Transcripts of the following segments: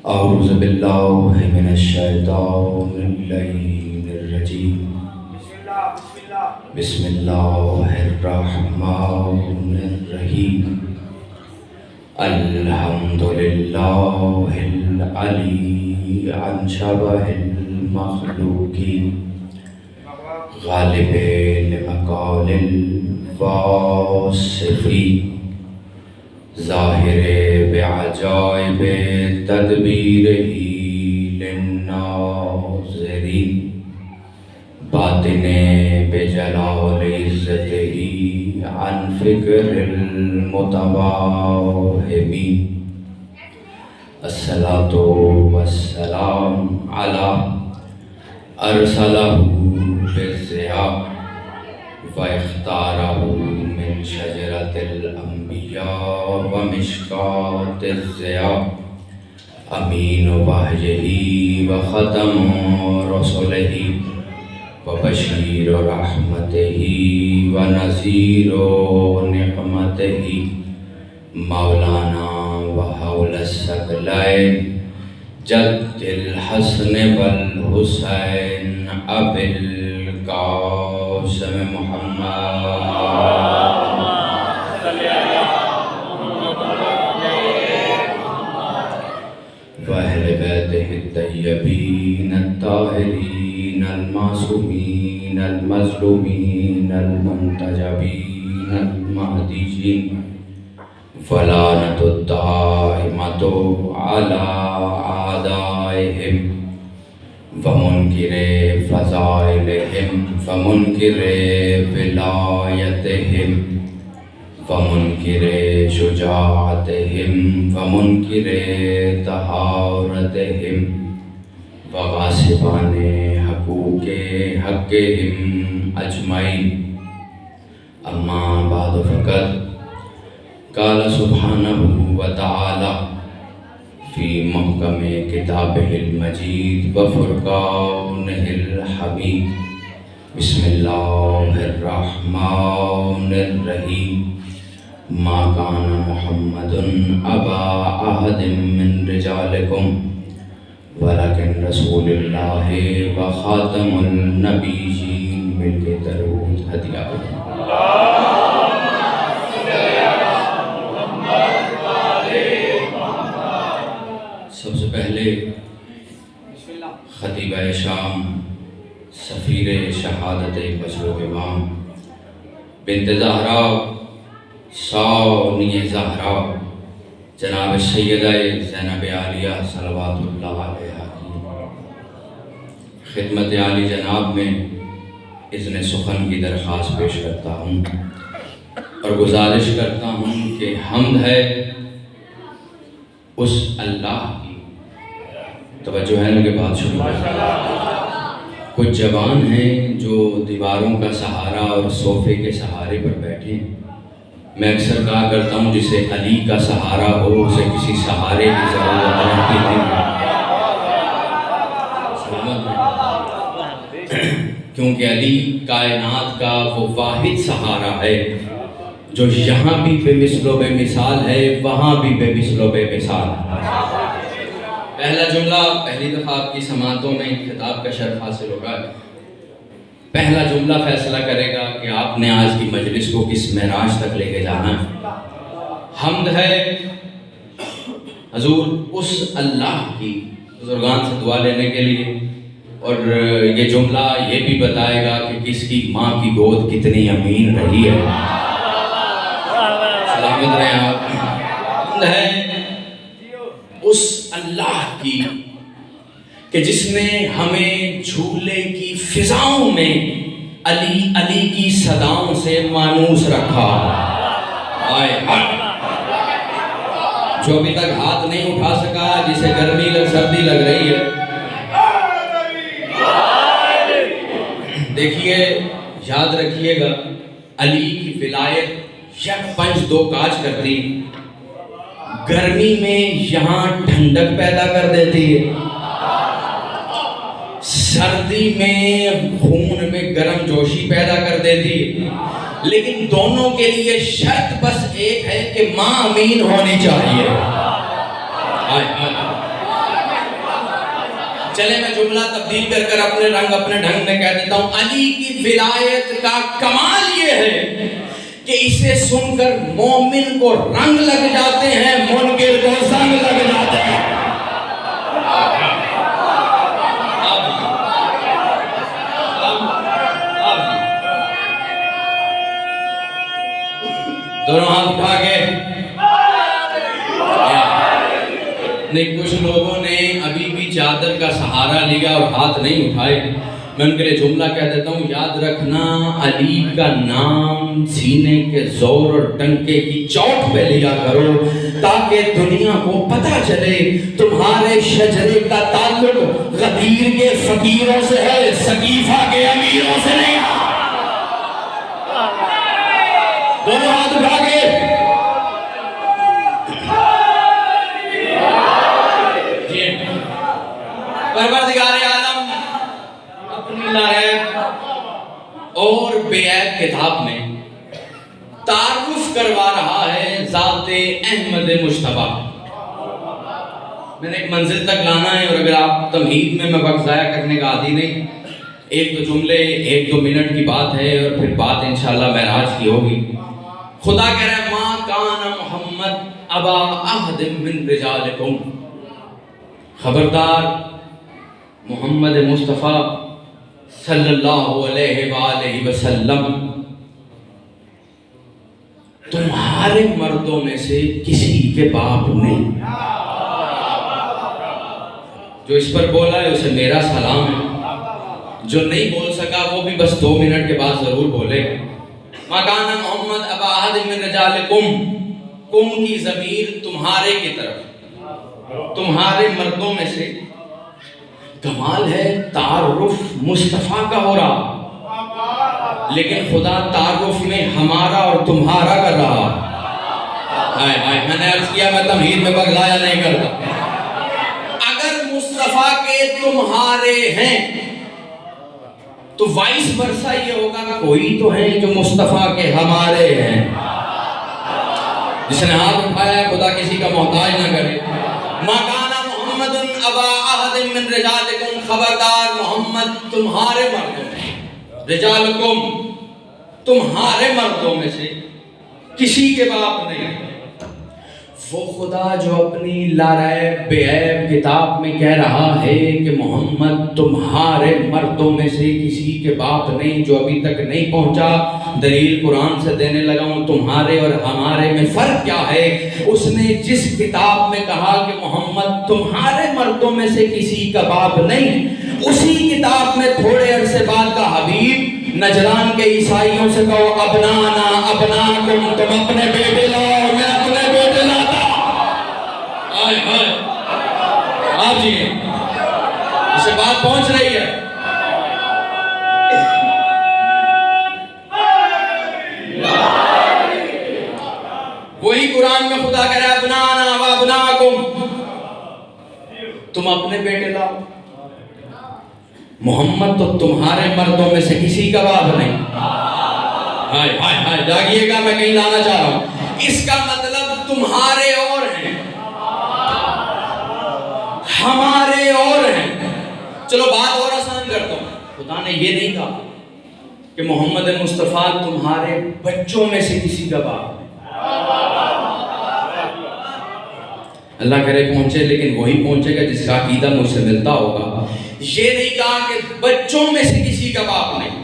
اعوذ باللہ من الشیطان اللعین الرجیم بسم اللہ الرحمن الرحیم الحمدللہ العلی عن شبہ المخلوقین غالب لمقال الواصفین ظاہر بعجائب تدبیرہی للناظرین باطن بجلال عزتہی عن فکر المتواہمین الصلاۃ والسلام علی ارسلہ بالضیاء واختارہ من شجرۃ الانبیاء ومشکاۃ الضیاء امین وحیہ وختم رسلہ وبشیر رحمتہ ونذیر نقمتہ مولانا وحول الثقلین جد الحسن والحسین ابی القاسم محمد وأهل بيته الطيبين الطاهرين المعصومين المظلومين المنتجبين المهديين ولعنة الدائمة على أعدائهم ومنكر فضائلهم ومنكر ولايتهم ومنکر شجاعتہم ومنکر طہارتہم وغاصبان حقوق حقہم اجمعین اما بعد فقط قال سبحانہ وتعالی فی محکم کتابہ المجید وفرقانہ الحمید بسم اللہ الرحمن الرحیم ما کان محمد ابا احد من رجالکم ولکن رسول اللہ وخاتم النبیین مل کے درود ہدیہ سب سے پہلے خطیبہ شام سفیر شہادت مشروق امام بنت زہرا ثانی زہرا جناب سیدہ زینب عالیہ صلوات اللہ علیہا کی خدمت عالی جناب میں اذن سخن کی درخواست پیش کرتا ہوں اور گزارش کرتا ہوں کہ حمد ہے اس اللہ کی توجہ ہے کے بعد شروع کرتا ہوں۔ کچھ جوان ہیں جو دیواروں کا سہارا اور صوفے کے سہارے پر بیٹھے ہیں۔ میں اکثر کہا کرتا ہوں جسے علی کا سہارا ہو اسے کسی سہارے کی ضرورت رہتی نہیں، کیونکہ علی کائنات کا وہ واحد سہارا ہے جو یہاں بھی بے مثل و بے مثال ہے، وہاں بھی بے مثل و بے مثال ہے۔ پہلا جملہ پہلی دفعہ آپ کی سماعتوں میں خطاب کا شرف حاصل ہوگا۔ پہلا جملہ فیصلہ کرے گا کہ آپ نے آج کی مجلس کو کس معراج تک لے کے جانا ہے۔ حمد ہے حضور اس اللہ کی، بزرگان سے دعا لینے کے لیے، اور یہ جملہ یہ بھی بتائے گا کہ کس کی ماں کی گود کتنی امین رہی ہے۔ سلامت رہیں آپ۔ حمد ہے اس اللہ کی کہ جس نے ہمیں جھولے کی فضاؤں میں علی علی کی صداؤں سے مانوس رکھا۔ آئے جو ابھی تک ہاتھ نہیں اٹھا سکا، جسے گرمی سردی لگ رہی ہے، دیکھیے یاد رکھیے گا علی کی ولایت یک پنج دو کاج کرتی، گرمی میں یہاں ٹھنڈک پیدا کر دیتی ہے، سردی میں خون میں گرم جوشی پیدا کر دیتی ہے، لیکن دونوں کے لیے شرط بس ایک ہے کہ ماں امین ہونی چاہیے۔ چلے میں جملہ تبدیل کر کر اپنے رنگ اپنے ڈھنگ میں کہہ دیتا ہوں. علی کی ولایت کا کمال یہ ہے کہ اسے سن کر مومن کو رنگ لگ جاتے ہیں, منکر کو زنگ لگ جاتے ہیں. دونوں ہاتھ اٹھا کے نہیں, کچھ لوگوں نے ابھی بھی چادر کا سہارا لیا اور ہاتھ نہیں اٹھائے. میں ان کے لیے جملہ کہہ دیتا ہوں, یاد رکھنا علی کا نام سینے کے زور اور ٹنکے کی چوٹ پہ لیا کرو تاکہ دنیا کو پتہ چلے تمہارے شجرے کا تعلق غدیر کے فقیروں سے ہے, سقیفہ کے امیروں سے نہیں. دونوں ہاتھ اٹھا کے پروردگار عالم اپنی لائق اور بے عیب کتاب میں تعارف کروا رہا ہے ذات احمد مجتبیٰ. میں نے ایک منزل تک لانا ہے, اور اگر آپ تمہید میں وقت ضائع کرنے کا عادی نہیں, ایک دو جملے 1-2 منٹ کی بات ہے اور پھر بات انشاءاللہ معراج کی ہوگی. خدا کہہ رہا ہے ما کان محمد ابا احد من رجالکم, خبردار محمد مصطفیٰ صلی اللہ علیہ وآلہ وسلم تمہارے مردوں میں سے کسی کے باپ نہیں. جو اس پر بولا ہے اسے میرا سلام ہے, جو نہیں بول سکا وہ بھی بس 2 منٹ کے بعد ضرور بولے. ما کان محمد ابا احد من رجالکم, کم کی ضمیر تمہارے کی طرف, تمہارے مردوں میں سے. کمال ہے تعارف مصطفیٰ کا ہو رہا, لیکن خدا تعارف میں ہمارا اور تمہارا کر رہا. میں نے عرض کیا میں تمہید میں بغلایا نہیں کرتا. اگر مصطفیٰ کے تمہارے ہیں تو وائس ورثہ یہ ہوگا کہ کوئی تو ہیں جو مصطفیٰ کے ہمارے ہیں. جس نے ہاتھ اٹھایا ہے خدا کسی کا محتاج نہ کرے. ما کان محمد ابا احد من رجالکم, خبردار محمد تمہارے مردوں میں, رجالکم تمہارے مردوں میں سے کسی کے باپ نہیں. وہ خدا جو اپنی لاریب بے عیب کتاب میں کہہ رہا ہے کہ محمد تمہارے مردوں میں سے کسی کے باپ نہیں, جو ابھی تک نہیں پہنچا, دلیل قرآن سے دینے لگا ہوں. تمہارے اور ہمارے میں فرق کیا ہے؟ اس نے جس کتاب میں کہا کہ محمد تمہارے مردوں میں سے کسی کا باپ نہیں, اسی کتاب میں تھوڑے عرصے بعد کا حبیب نجران کے عیسائیوں سے کہو ابنانا ابناکم, تم اپنے بیٹے لاؤ میں اپنے بیٹے لاتا. آپ جی اسے بات پہنچ رہی ہے. وہی قرآن میں خدا کہہ رہا ہے ابنانا و ابناکم, تم اپنے بیٹے لاؤ. محمد تو تمہارے مردوں میں سے کسی کا باپ نہیں. ہائے ہائے ہائے جاگیے گا, میں کہیں لانا چاہ رہا ہوں. اس کا مطلب تمہارے اور ہیں, ہمارے اور ہیں. چلو بات اور آسان کرتا ہوں. خدا نے یہ نہیں کہا کہ محمد مصطفیٰ تمہارے بچوں میں سے کسی کا باپ ہے. اللہ کرے پہنچے, لیکن وہی پہنچے گا جس کا عقیدہ مجھ سے ملتا ہوگا. یہ نہیں کہا کہ بچوں میں سے کسی کا باپ نہیں,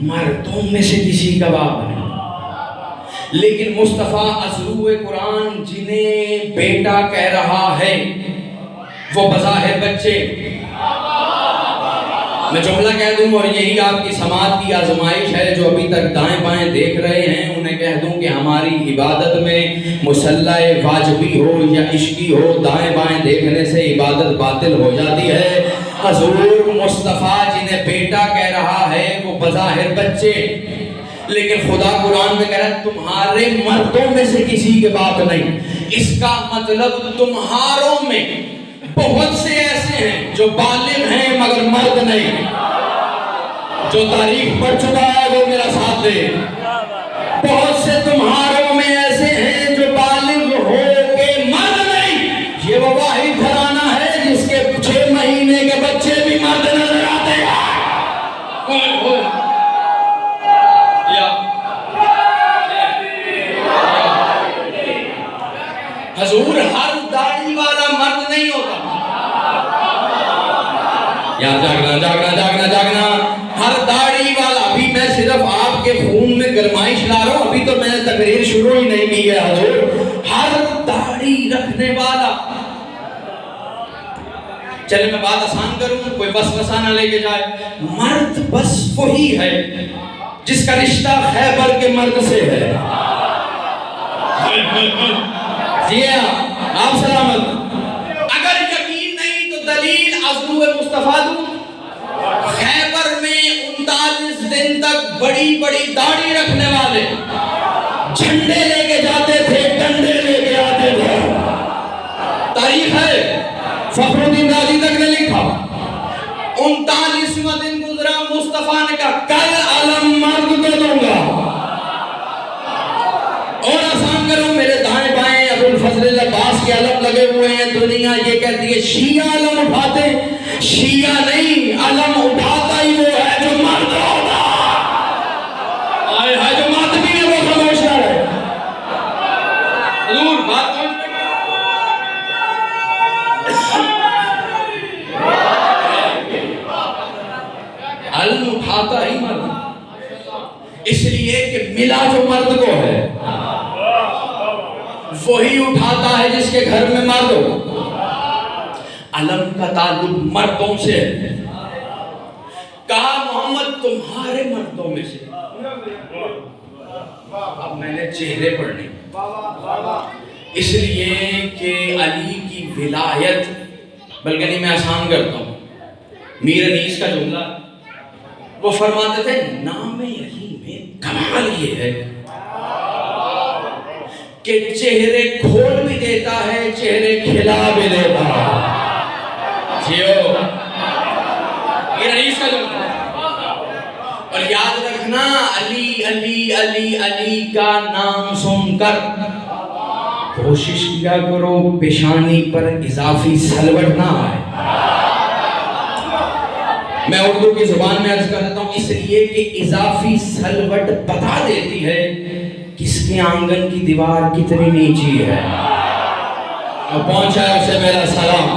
مردوں میں سے کسی کا باپ نہیں. لیکن مصطفیٰ ازروع قرآن جنہیں بیٹا کہہ رہا ہے وہ بظاہر بچے. میں جملہ کہہ دوں اور یہی آپ کی سماعت کی آزمائش ہے. جو ابھی تک دائیں بائیں دیکھ رہے ہیں انہیں کہہ دوں کہ ہماری عبادت میں مصلح واجبی ہو یا عشقی ہو, دائیں بائیں دیکھنے سے عبادت باطل ہو جاتی ہے. حضور مصطفیٰ جنہیں بیٹا کہہ رہا ہے وہ بظاہر بچے, لیکن خدا قرآن میں کہہ رہا ہے تمہارے مردوں میں سے کسی کے باپ نہیں. اس کا مطلب تمہاروں میں بہت سے ایسے ہیں جو بالغ ہیں مگر مرد نہیں. جو تاریخ پڑھ چکا ہے وہ میرا ساتھ دے. بہت سے تمہاروں میں ایسے ہیں جو بالغ ہو کے مرد نہیں. یہ وہ واحد گھرانہ ہے جس کے 6 مہینے حضور ہر داڑھی والا مرد نہیں ہوتا. یار جاگنا جاگنا جاگنا جاگنا. ہر داڑھی والا، ابھی میں صرف آپ کے خون میں گرمائش لا رہا ہوں، ابھی تو میں نے تقریر شروع ہی نہیں کی ہے حضور. ہر داڑھی رکھنے والا، چلے میں بات آسان کروں، کوئی وسوسہ نہ لے کے جائے، مرد بس وہی ہے جس کا رشتہ خیبر کے مرد سے ہے. جی ہاں آپ سلامت. اگر یقین نہیں تو دلیل عضو مصطفیٰ دوں. خیبر میں 39 دن تک بڑی بڑی داڑھی رکھنے والے جھنڈے لے کے جاتے تھے، ڈنڈے لے کے آتے تھے. تاریخ ہے، فخر الدین رازی تک نے لکھا. 39واں دن گزرا، مصطفیٰ نے کہا کل علم مرد کو دوں گا. اور آسان کرو، میرے دائیں بائیں ابو الفضل عباس کے علم لگے ہوئے ہیں. دنیا یہ کہتی ہے شیعہ علم اٹھاتے، شیعہ نہیں، علم اٹھاتا ہی وہ ہے جو مرد ہوتا. آئے ہے جو ماتمی ہے وہ خاموش نہ رہے. حضور بات علم اٹھاتا ہی مرد، اس لیے کہ ملا جو مرد کو ہے وہی اٹھاتا ہے جس کے گھر میں مرد ہو. علم کا تعلق مردوں سے ہے. کہا محمد تمہارے مردوں میں سے. اب میں نے چہرے پڑھنے، اس لیے کہ علی کی ولایت، بلکہ نہیں میں آسان کرتا ہوں، میر انیس کا جملہ وہ فرماتے تھے نام علی میں کمال یہ ہے کہ چہرے کھول بھی دیتا ہے، چہرے کھلا بھی دیتا ہے. جیو یہ رئیس کا جملہ. اور یاد رکھنا علی علی علی علی کا نام سن کر کوشش کیا کرو پیشانی پر اضافی سلوٹ نہ آئے. میں اردو کی زبان میں عرض کر دیتا ہوں، اس لیے کہ اضافی سلوٹ بتا دیتی ہے کس کے آنگن کی دیوار کتنی نیچی ہے. پہنچا ہے اسے میرا سلام.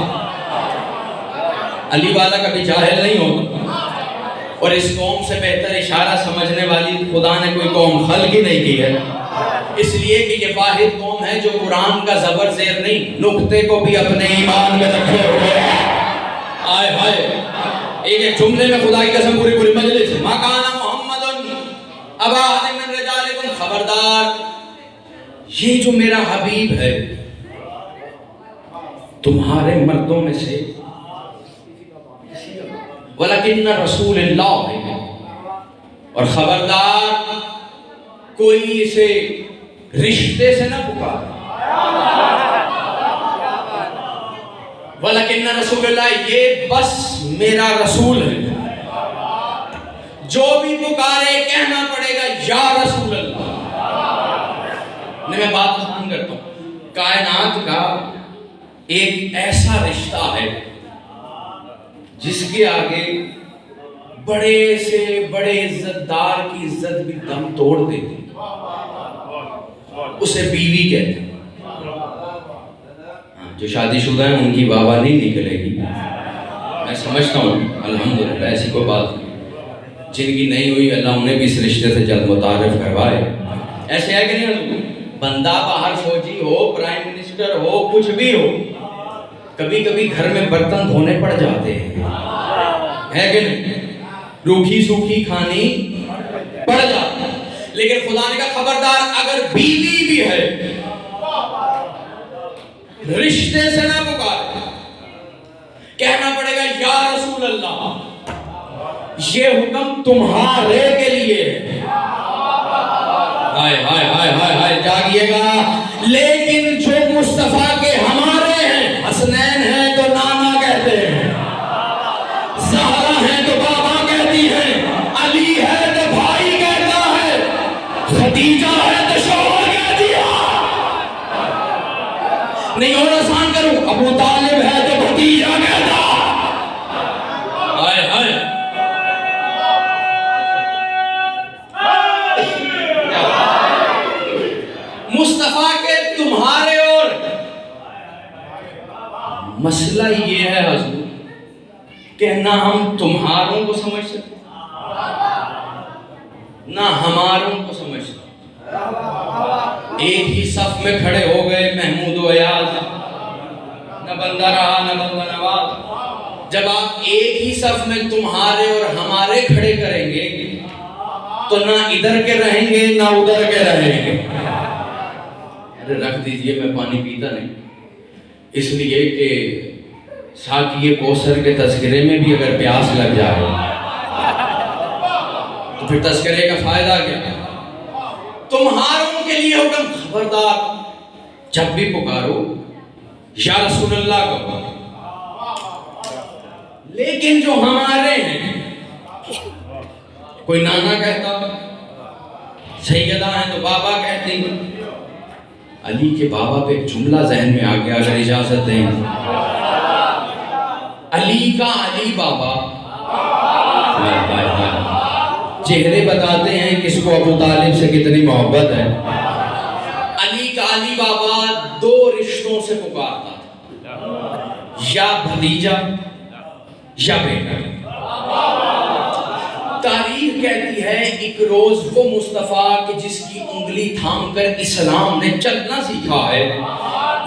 علی والا کبھی جاہل نہیں ہوتا، اور اس قوم سے بہتر اشارہ سمجھنے والی خدا نے کوئی قوم خلق ہی نہیں کی ہے. اس لیے کہ یہ واحد قوم ہے جو قرآن کا زبر زیر نہیں، نقطے کو بھی اپنے ایمان میں رکھے ہوئے. آئے ہائے ایک جملے میں خدا کی قسم پوری پوری مجلس ما کان محمد ابا احد من رجالکم، خبردار یہ جو میرا حبیب ہے تمہارے مردوں میں سے، ولیکن رسول اللہ ہے، اور خبردار کوئی اسے رشتے سے نہ پکارے. ولیکن رسول اللہ، یہ بس میرا رسول ہے. جو بھی پکارے کہنا پڑے گا یا رسول اللہ. میں بات آسان کرتا ہوں، کائنات کا ایک ایسا رشتہ ہے جس کے آگے بڑے سے بڑے عزت دار کی عزت بھی دم توڑ دیتی، اسے بیوی کہتے ہیں. جو شادی شدہ ہیں ان کی واہ واہ نہیں نکلے گی، میں سمجھتا ہوں الحمدللہ ایسی کوئی بات نہیں. جن کی نہیں ہوئی اللہ انہیں بھی اس رشتے سے جلد متعارف کروائے. ایسے ہے کہ نہیں، بندہ باہر فوجی ہو، پرائم منسٹر ہو، کچھ بھی ہو، کبھی کبھی گھر میں برتن دھونے پڑ جاتے ہیں، ہے کہ نہیں؟ روکھی سوکھی کھانی پڑ جاتی ہے. لیکن خدا نے کہا خبردار اگر بیوی بھی ہے رشتے سے نہ پکارے، کہنا پڑے گا یا رسول اللہ. یہ حکم تمہارے کے لیے ہے. ہائے ہائے ہائے ہائے ہائے جاگیے گا. لیکن جو مصطفیٰ کے ہمارے ہیں، حسنین ہیں تو نانا کہتے ہیں، زہرا ہیں تو بابا کہتی ہیں، علی ہے تو بھائی کہتا ہے، خدیجہ ہے تو شوہر کہہ دیا. نہیں اور آسان کروں، ابو طالب ہے تو بھتیجا کہتا. ہائے ہائے مصطفیٰ کے تمہارے اور مسئلہ یہ ہے حضور کہ نہ ہم تمہاروں کو سمجھ سکتے نہ ہماروں کو سمجھ سکتے. ایک ہی صف میں کھڑے ہو گئے محمود و ایاز، نہ بندہ رہا نہ بندہ نواز. جب آپ ایک ہی صف میں تمہارے اور ہمارے کھڑے کریں گے تو نہ ادھر کے رہیں گے نہ ادھر کے رہیں گے. ارے رکھ دیجئے، میں پانی پیتا نہیں، اس لیے کہ ساقی کوثر کے تذکرے میں بھی اگر پیاس لگ جائے تو پھر تذکرے کا فائدہ کیا؟ تمہاروں کے لیے حکم، خبردار جب بھی پکارو یا رسول اللہ کو. لیکن جو ہمارے ہیں، کوئی نانا کہتا، سیدہ ہیں تو بابا کہتے ہیں. علی کے بابا پہ ایک جملہ ذہن میں آ گیا، اگر اجازت دیں. علی کا علی بابا چہرے بتاتے ہیں کس کو ابو طالب سے کتنی محبت ہے. علی کا علی بابا دو رشتوں سے پکارتا تھا، یا بھتیجا یا بیٹا. تاریخ کہتی ہے ایک روز وہ مصطفیٰ کہ جس کی انگلی تھام کر اسلام نے چلنا سیکھا ہے،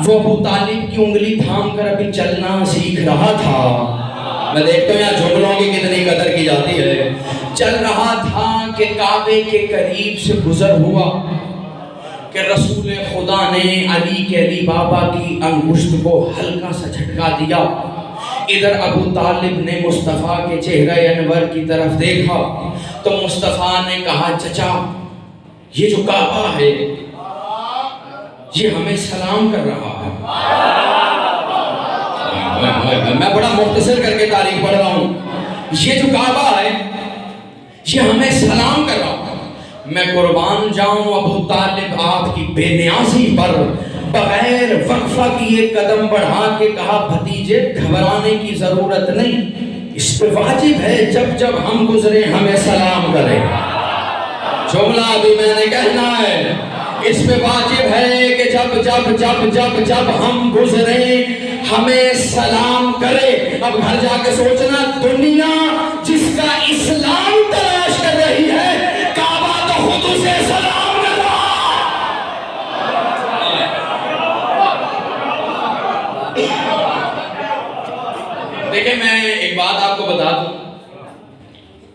وہ ابو طالب کی انگلی تھام کر ابھی چلنا سیکھ رہا تھا. میں دیکھتا ہوں یہاں جملوں کی کتنی قدر کی جاتی ہے. چل رہا تھا کہ کعبے کے قریب سے گزر ہوا کہ رسول خدا نے علی کے علی بابا کی انگشت کو ہلکا سا جھٹکا دیا. ادھر ابو طالب نے مصطفیٰ کے چہرہ انور کی طرف دیکھا تو مصطفیٰ نے کہا چچا یہ جو کعبہ ہے یہ ہمیں سلام کر رہا ہے. میں بڑا مختصر کر کے تاریخ پڑھ رہا ہوں. یہ جو کعبہ ہے یہ ہمیں سلام کر رہا ہے. میں قربان جاؤں ابو طالب آپ کی بے نیازی پر بغیر وقفہ کی ایک قدم بڑھا کے کہا بھتیجے گھبرانے کی ضرورت نہیں، اس پہ واجب ہے جب جب ہم گزرے ہمیں سلام کرے. جملہ ابھی میں نے کہنا ہے، اس پہ واجب ہے کہ جب جب جب جب جب ہم گزرے ہمیں سلام کرے. اب گھر جا کے سوچنا، دنیا جس کا اسلام تلاش کر رہی ہے کعبہ تو خود اسے سلام کر رہا. دیکھیں میں ایک بات آپ کو بتا دوں،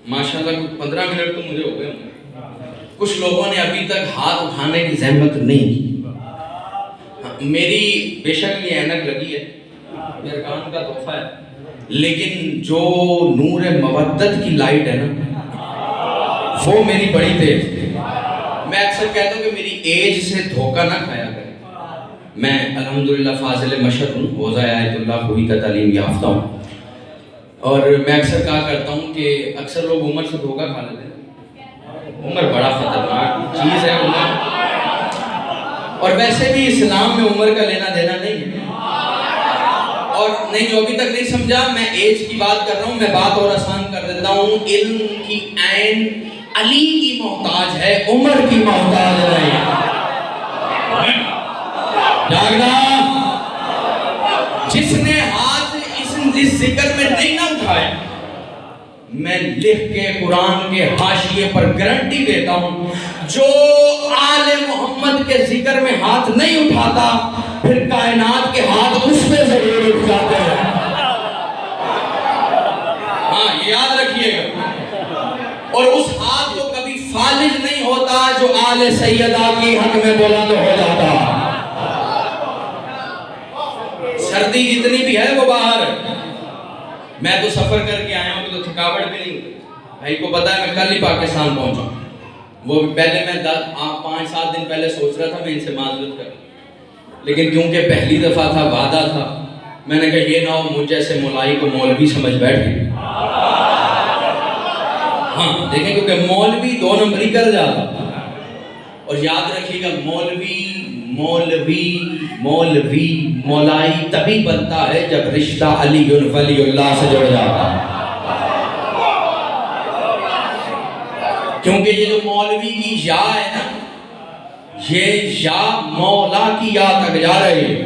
ماشاءاللہ 15 منٹ تو مجھے ہو گئے. کچھ لوگوں نے ابھی تک ہاتھ اٹھانے کی زحمت نہیں کی. میری بے شک یہ اینک لگی ہے، میرے کان کا تحفہ ہے، لیکن جو نور مودت کی لائٹ ہے نا وہ میری بڑی تیز. میں اکثر کہتا ہوں کہ میری ایج سے دھوکہ نہ کھایا کرے. میں الحمدللہ فاضل مشہد ہوں، حوزہ آیت اللہ کوئی تعلیم یافتہ ہوں، اور میں اکثر کہا کرتا ہوں کہ اکثر لوگ عمر سے دھوکہ کھا لیتے ہیں. عمر بڑا خطرناک چیز ہے عمر، اور ویسے بھی اسلام میں عمر کا لینا دینا نہیں ہے. اور نہیں، جو ابھی تک نہیں سمجھا، میں ایج کی بات کر رہا ہوں. میں بات اور آسان کر دیتا ہوں. علم کی عین علی کی محتاج ہے، عمر کی محتاج نہیں. جاگنا، جس نے ہاتھ اس ذکر میں نہیں نہ اٹھائے، میں لکھ کے قرآن کے حاشیے پر گارنٹی دیتا ہوں، جو آل محمد کے ذکر میں ہاتھ نہیں اٹھاتا پھر کائنات کے ہاتھ اس پہ ضرور اٹھ جاتے ہیں. ہاں یہ یاد رکھیے گا. اور اس ہاتھ کو کبھی فالج نہیں ہوتا جو آل سیدہ کی حق میں بلند ہو جاتا. سردی جتنی بھی ہے وہ باہر ہے. میں تو سفر کر کے آیا ہوں تو تھکاوٹ بھی نہیں ہوتی. بھائی کو پتا ہے میں کل ہی پاکستان پہنچا. وہ پہلے میں 5-7 دن پہلے سوچ رہا تھا میں ان سے معذرت کروں، لیکن کیونکہ پہلی دفعہ تھا، وعدہ تھا، میں نے کہا یہ نہ ہو مجھ جیسے مولائی کو مولوی سمجھ بیٹھے. ہاں دیکھیں کیونکہ مولوی 2 نمبری کر جاتا. اور یاد رکھیے گا مولوی مولائی تبھی بنتا ہے جب رشتہ علی ولی اللہ سے جڑ جاتا ہے. کیونکہ یہ جو مولوی کی یا ہے نا، یہ یا مولا کی یا تک جا رہی ہے.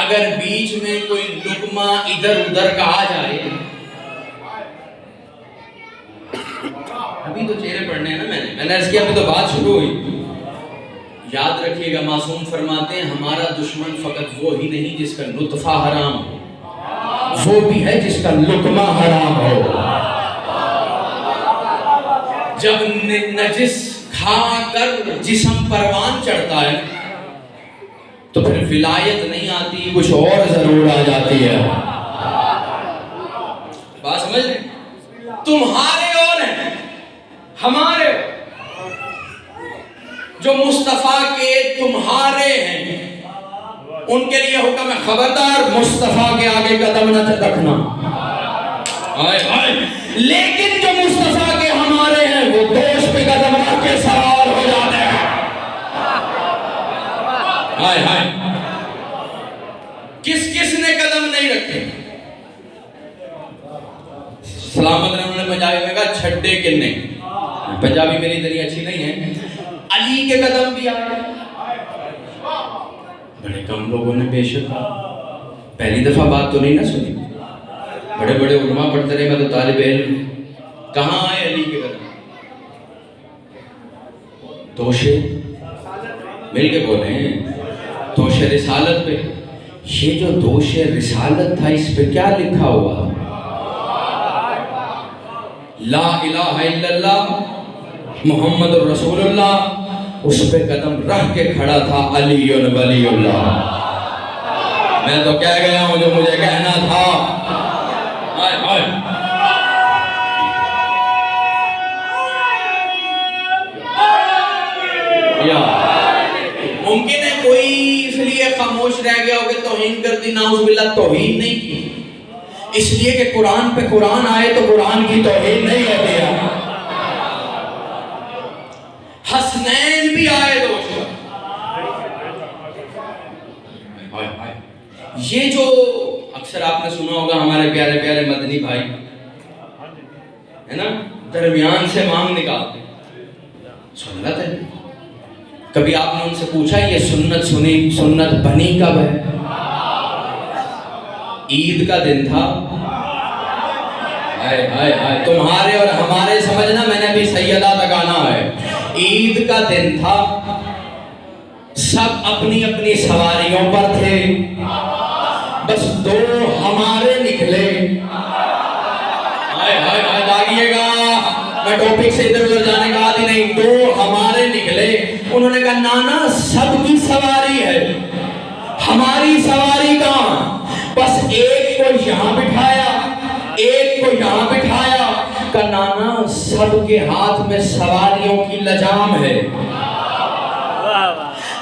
اگر بیچ میں کوئی لقمہ ادھر ادھر کا آ جائے، ابھی تو چہرے پڑھنے ہیں نا، میں نے عرض کیا ابھی تو بات شروع ہوئی. یاد رکھیے گا معصوم فرماتے ہیں ہمارا دشمن فقط وہ ہی نہیں جس کا نطفہ حرام ہو، وہ بھی ہے جس کا لقمہ حرام ہو. جب نجس کھا کر جسم پروان چڑھتا ہے تو پھر ولایت نہیں آتی، کچھ اور ضرور آ جاتی ہے. بات سمجھ لیں؟ تمہارے اور ہیں، ہمارے جو مصطفیٰ کے تمہارے ہیں ان کے لیے حکم ہے خبردار مصطفیٰ کے آگے قدم نہ رکھنا. لیکن جو مصطفیٰ کے ہمارے ہیں وہ دوش پہ قدم رکھ کے سوار ہو جاتے ہیں. کس نے قدم نہیں رکھے؟ سلامت رحمہ نے پنجابی میں کہا چھڈے کنے. پنجابی میری اتنی اچھی نہیں ہے. علی کے قدم بھی آئے، بڑے کم لوگوں نے بے شک پہلی دفعہ بات تو نہیں نہ سنی. بڑے بڑے علماء پڑھتے رہے، میں تو طالب علم. کہاں آئے علی کے قدم؟ توشے مل کے بولے ہیں، دوش رسالت پہ. یہ جو دوش رسالت تھا اس پہ کیا لکھا ہوا؟ لا الہ الا اللہ محمد رسول اللہ. اس پہ قدم رکھ کے کھڑا تھا علی ولی اللہ. میں تو کہہ گیا ہوں جو مجھے کہنا تھا. ممکن ہے کوئی اس لیے خاموش رہ گیا ہو کہ توہین کر دی. نعوذ باللہ توہین نہیں کی، اس لیے کہ قرآن پہ قرآن آئے تو قرآن کی توہین نہیں ہوتی ہے. حسنین بھی آئے دوست. یہ جو اکثر آپ نے سنا ہوگا ہمارے پیارے پیارے مدنی بھائی ہے نا، درمیان سے مانگ نکالتے، سنت ہے. کبھی آپ نے ان سے پوچھا یہ سنت سنت بنی کب ہے؟ عید کا دن تھا. تمہارے اور ہمارے سمجھنا، میں نے ابھی سیدہ تک آنا ہے. عید کا دن تھا، سب اپنی اپنی سواریوں پر تھے، بس دو ہمارے نکلے. آئیے گا، میں ٹاپک سے ادھر ادھر جانے کا عادی نہیں. دو ہمارے نکلے، انہوں نے کہا نانا سب کی سواری ہے، ہماری سواری کہاں؟ بس ایک کو یہاں بٹھایا، ایک کو یہاں بٹھایا. کہ نانا سب کے ہاتھ میں سواریوں کی لجام ہے،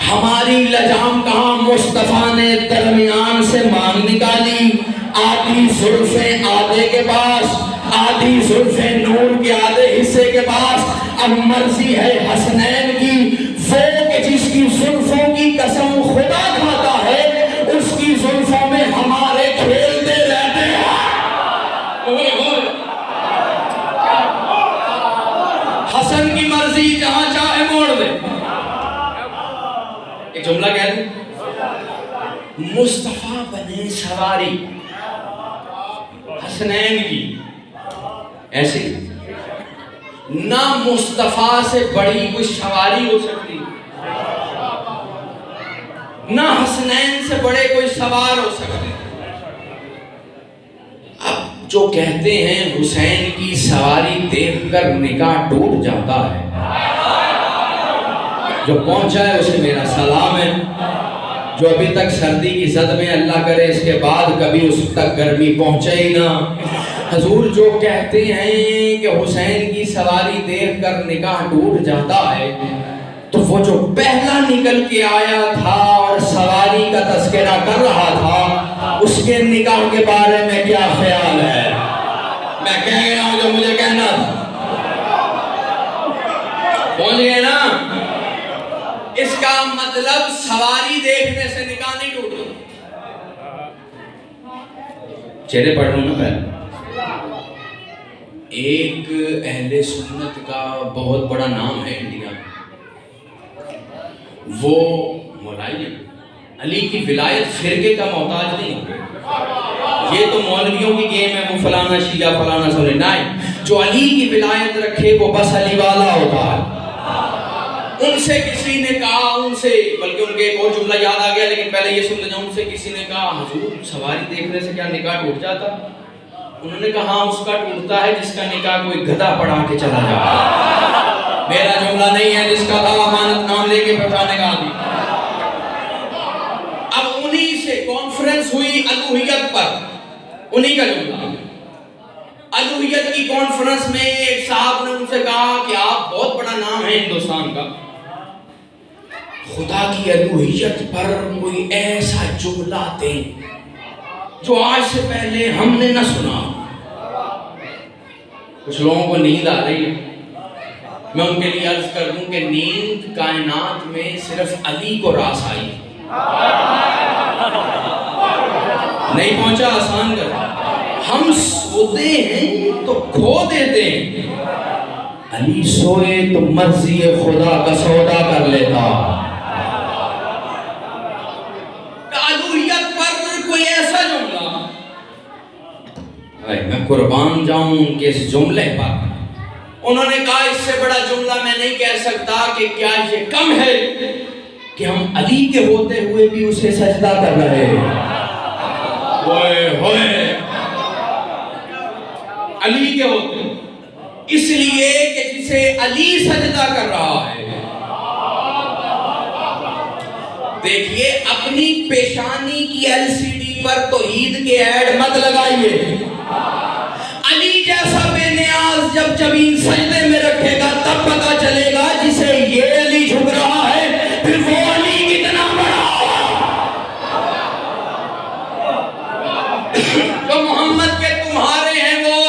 ہماری لجام کہاں؟ مصطفیٰ نے درمیان سے مانگ نکالی، آدھی زلفیں آدھے کے پاس، آدھی زلفیں نور کے آدھے حصے کے پاس. اب مرضی ہے حسنین کی، وہ کہ جس کی زلفوں کی قسم خدا کھاتا ہے اس کی زلفوں میں ہمارے کھیلتے رہتے ہیں. حسن کی مرضی جہاں چاہے موڑ دے. ایک جملہ کہہ دوں، مصطفیٰ بنے سواری حسنین کی. ایسی نہ مصطفیٰ سے بڑی کوئی سواری ہو سکتی، نہ حسنین سے بڑے کوئی سوار ہو سکتے. اب جو کہتے ہیں حسین کی سواری دیکھ کر نکاح ٹوٹ جاتا ہے، جو پہنچا ہے اسے میرا سلام ہے. جو ابھی تک سردی کی زد میں، اللہ کرے اس کے بعد کبھی اس تک گرمی پہنچے ہی نہ. حضور جو کہتے ہیں کہ حسین کی سواری دیکھ کر نکاح ٹوٹ جاتا ہے، تو وہ جو پہلا نکل کے آیا تھا اور سواری کا تذکرہ کر رہا تھا، اس کے نکاح کے بارے میں کیا خیال ہے؟ میں کہہ گیا ہوں جو مجھے کہنا تھا. پہنچ گئے نا؟ اس کا مطلب سواری دیکھنے سے نکاح نہیں ٹوٹا. چہرے پڑھ لوں نا پہلے. ایک اہل سنت کا بہت بڑا نام ہے انڈیا میں، وہ مولائم علی کی ولایت فرقے کا محتاج نہیں ہوگی. یہ تو مولویوں کی گیم ہے، وہ فلانا شیعہ فلانا سنے. نہیں، جو علی کی ولایت رکھے وہ بس علی والا ہوتا ہے. ان سے کسی نے کہا، ان سے بلکہ ان کے ایک اور جملہ یاد آ گیا، لیکن پہلے یہ سن لے جاؤں. ان سے کسی نے کہا حضور سواری دیکھنے سے کیا نکاح ٹوٹ جاتا؟ انہوں نے کہا ہاں اس کا ٹوٹتا ہے جس کا نکاح کوئی گدھا پڑھا کے چلا جاتا. میرا جملہ نہیں ہے، جس کا تھا امانت نام لے کے پہچانے کا آدمی. اب انہی سے کانفرنس ہوئی الوہیت پر، انہی کا جملہ. الوہیت کی کانفرنس میں ایک صاحب نے ان سے کہا کہ آپ بہت بڑا نام ہے ہندوستان کا، خدا کی الوہیت پر کوئی ایسا جملہ دیں جو آج سے پہلے ہم نے نہ سنا. کچھ لوگوں کو نیند آ رہی ہے، میں ان کے لیے عرض کر دوں کہ نیند کائنات میں صرف علی کو راس آئی. نہیں پہنچا، آسان کر. ہم سوتے ہیں تو کھو دیتے ہیں، علی سوئے تو مرضی خدا کا سودا کر لیتا. الوہیت پر کوئی ایسا جملہ، میں قربان جاؤں ان کے اس جملے پر. انہوں نے کہا اس سے بڑا جملہ میں نہیں کہہ سکتا کہ کیا یہ کم ہے کہ ہم علی کے ہوتے ہوئے بھی اسے سجدہ کر رہے ہیں. ہوئے ہوئے علی کے ہوتے، اس لیے کہ جسے علی سجدہ کر رہا ہے. دیکھیے اپنی پیشانی کی LCD پر توحید کے ایڈ مت لگائیے. علی جیسا بے نیاز جب جبین سجدے میں رکھے گا تب پتا چلے گا جسے یہ علی جھک رہا ہے پھر وہ علی کتنا بڑا ہوگا. جو محمد کے تمہارے ہیں وہ،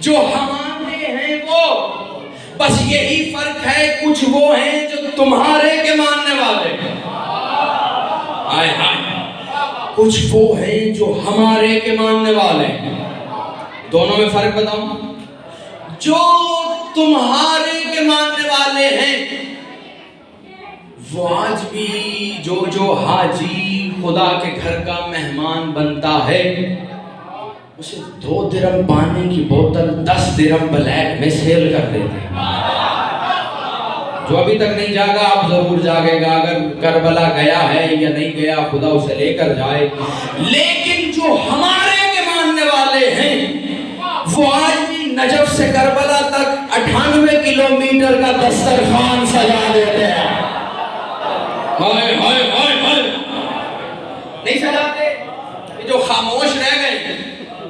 جو ہمارے ہیں وہ، بس یہی فرق ہے. کچھ وہ ہیں جو تمہارے کے ماننے والے ہیں، آئے آئے. کچھ وہ ہیں جو ہمارے کے ماننے والے ہیں. دونوں میں فرق بتاؤں. جو تمہارے کے ماننے والے ہیں وہ آج بھی جو حاجی خدا کے گھر کا مہمان بنتا ہے اسے 2 درہم پانی کی بوتل 10 درہم بلیک میں سیل کر دیتے ہیں. جو ابھی تک نہیں جاگا اب ضرور جاگے گا. اگر کربلا گیا ہے یا نہیں گیا خدا اسے لے کر جائے. لیکن جو ہمارے کے ماننے والے ہیں وہ آج بھی نجف سے کربلا تک 98 کلومیٹر کا دسترخوان سجا دیتے ہیں. ہائے ہائے ہائے ہائے. نہیں سجاتے. یہ جو خاموش رہ گئے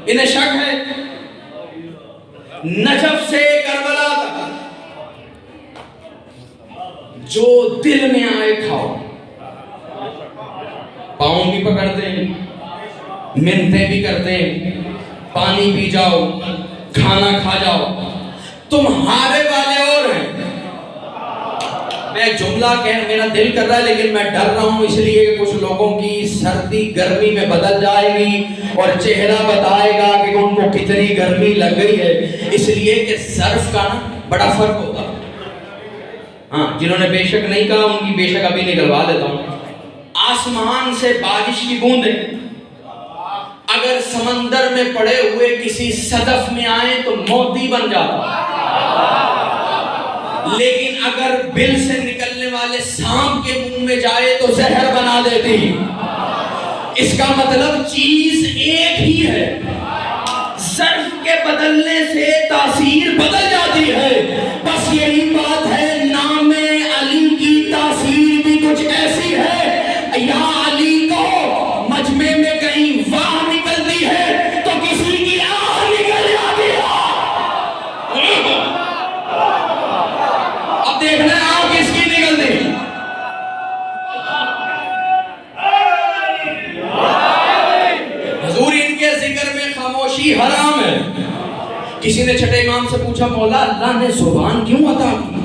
انہیں شک ہے. نجف سے کربلا تک جو دل میں آئے کھاؤ. پاؤں بھی پکڑتے ہیں، منتیں بھی کرتے ہیں، پانی پی جاؤ، کھانا کھا جاؤ. تمہارے والے اور ہیں. میں ایک جملہ کہہ میرا دل کر رہا ہے لیکن میں ڈر رہا ہوں اس لیے کہ کچھ لوگوں کی سردی گرمی میں بدل جائے گی اور چہرہ بتائے گا کہ ان کو کتنی گرمی لگ گئی ہے. اس لیے کہ ظرف کا نا بڑا فرق ہوتا ہے. ہاں جنہوں نے بے شک نہیں کہا ان کی بے شک ابھی نکلوا دیتا ہوں. آسمان سے بارش کی بوندیں اگر سمندر میں پڑے ہوئے کسی صدف میں آئیں تو موتی بن جاتا، لیکن اگر بل سے نکلنے والے سانپ کے منہ میں جائے تو زہر بنا دیتی. اس کا مطلب چیز ایک ہی ہے، ظرف کے بدلنے سے تاثیر بدل جاتی ہے. بس یہی بات ہے نام علی کی تاثیر بھی کچھ ایسی ہے. یا علی کو مجمع میں کہیں واہ نکلتی ہے تو کسی کی آہ نکل جاتی ہے. اب دیکھنا ہے آہ کس کی نکلتی. حضور ان کے ذکر میں خاموشی حرام ہے. کسی نے چھٹے امام سے پوچھا مولا اللہ نے زبان کیوں عطا کی؟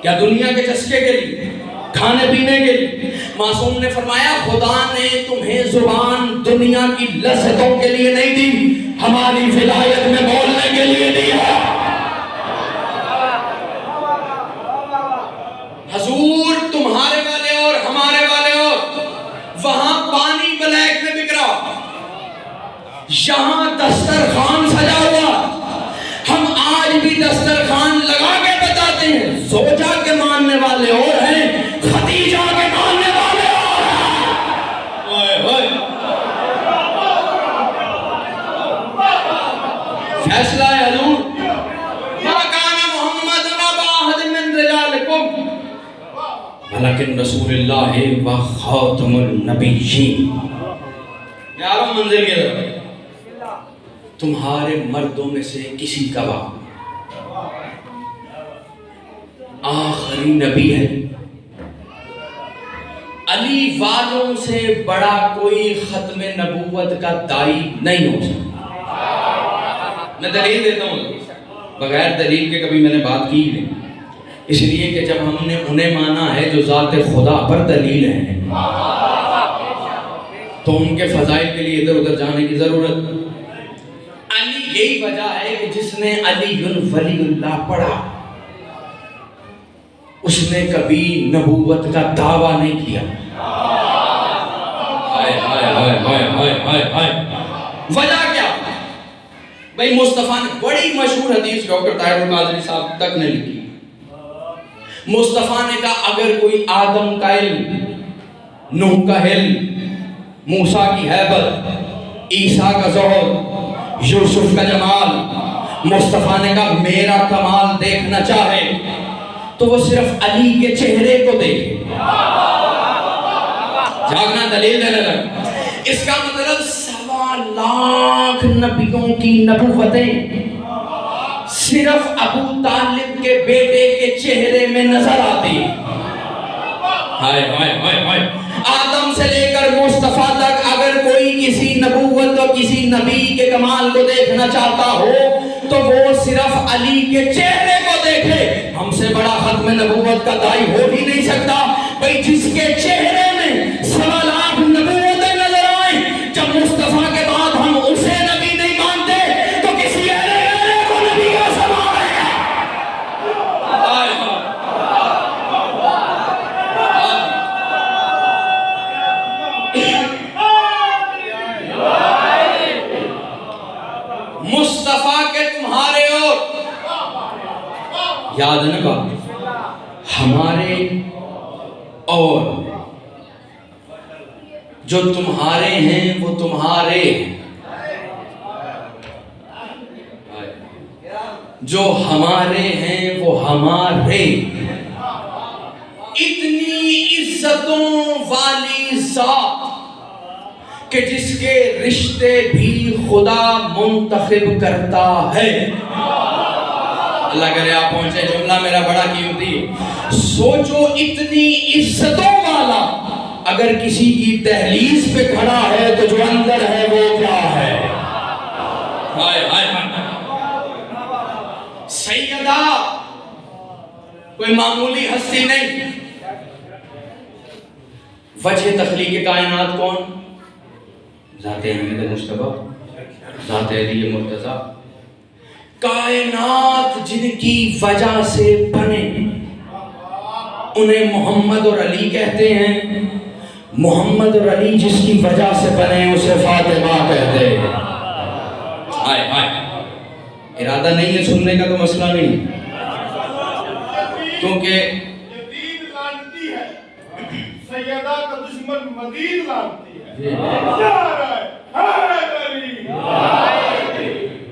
کیا دنیا کے چسکے کے لیے، کھانے پینے کے لیے؟ معصوم نے فرمایا خدا نے تمہیں زبان دنیا کی لذتوں کے لیے نہیں دی، ہماری ولایت میں بولنے کے لیے دی ہے. حضور تمہارے والے یہاں دسترخوان سجا ہوا، ہم آج بھی دسترخوان لگا کے بتاتے ہیں زوجہ کے ماننے والے اور ہیں، خدیجہ کے ماننے والے اور ہیں۔ فیصلہ ہے حضور، ما کان محمد ابا احد من رجالکم ولکن رسول اللہ و خاتم النبیین۔ یاروں منزل کے طرف، تمہارے مردوں میں سے کسی کا باپ آخری نبی ہے، علی والوں سے بڑا کوئی ختم نبوت کا دائی نہیں ہو سکتا۔ میں دلیل دیتا ہوں، بغیر دلیل کے کبھی میں نے بات کی نہیں، اس لیے کہ جب ہم نے انہیں مانا ہے جو ذات خدا پر دلیل ہے تو ان کے فضائل کے لیے ادھر ادھر جانے کی ضرورت۔ علی یہی وجہ ہے کہ جس نے علی ولی اللہ پڑھا اس نے کبھی نبوت کا دعویٰ نہیں کیا۔ وجہ کیا؟ بھئی مصطفیٰ نے بڑی مشہور حدیث ڈاکٹر طاہر القادری صاحب تک نے لکھی، مصطفیٰ نے کہا اگر کوئی آدم کا علم، نوح کا علم، موسیٰ کی ہیبت، عیسیٰ کا ظہور، یوسف کا جمال، مصطفیٰ نے کہا میرا کمال دیکھنا چاہے تو وہ صرف علی کے چہرے کو دیکھے۔ جاگنا دلیل دینے لگا، اس کا مطلب 1.25 لاکھ نبیوں کی نبوتیں صرف ابو طالب کے بیٹے کے چہرے میں نظر آتی۔ آدم سے لے کر مصطفیٰ تک اگر کوئی کسی نبوت اور کسی نبی کے کمال کو دیکھنا چاہتا ہو تو وہ صرف علی کے چہرے کو دیکھے۔ ہم سے بڑا ختم نبوت کا دائی ہو ہی نہیں سکتا۔ بھئی جس کے چہرے میں 1.25 لاکھ نبوتیں نظر آئیں، جب مصطفیٰ کے بعد ہم اسے نبی نہیں مانتے تو کسی ایرے کو نبی کا سوال ہے۔ مصطفیٰ کے تمہارے اور یاد ہے نا بات، ہمارے اور جو تمہارے ہیں وہ تمہارے، جو ہمارے ہیں وہ ہمارے۔ اتنی عزتوں والی ذات کہ جس کے رشتے بھی خدا منتخب کرتا ہے۔ اللہ کرے آپ پہنچے، جملہ میرا بڑا قیمتی ہے۔ سوچو اتنی عزتوں والا اگر کسی کی دہلیز پہ کھڑا ہے تو جو اندر ہے وہ کیا ہے؟ سیدہ کوئی معمولی ہستی نہیں۔ وجہ تخلیق کائنات کون؟ ذات حمید مصطفیٰ، ذات علی مرتضیٰ۔ کائنات جن کی وجہ سے بنے انہیں محمد اور علی کہتے ہیں، محمد اور علی جس کی وجہ سے بنے اسے فاطمہ کہتے ہیں۔ ارادہ نہیں ہے سننے کا تو مسئلہ نہیں، کیونکہ سیدہ کا دشمن مدین لانتی ہے۔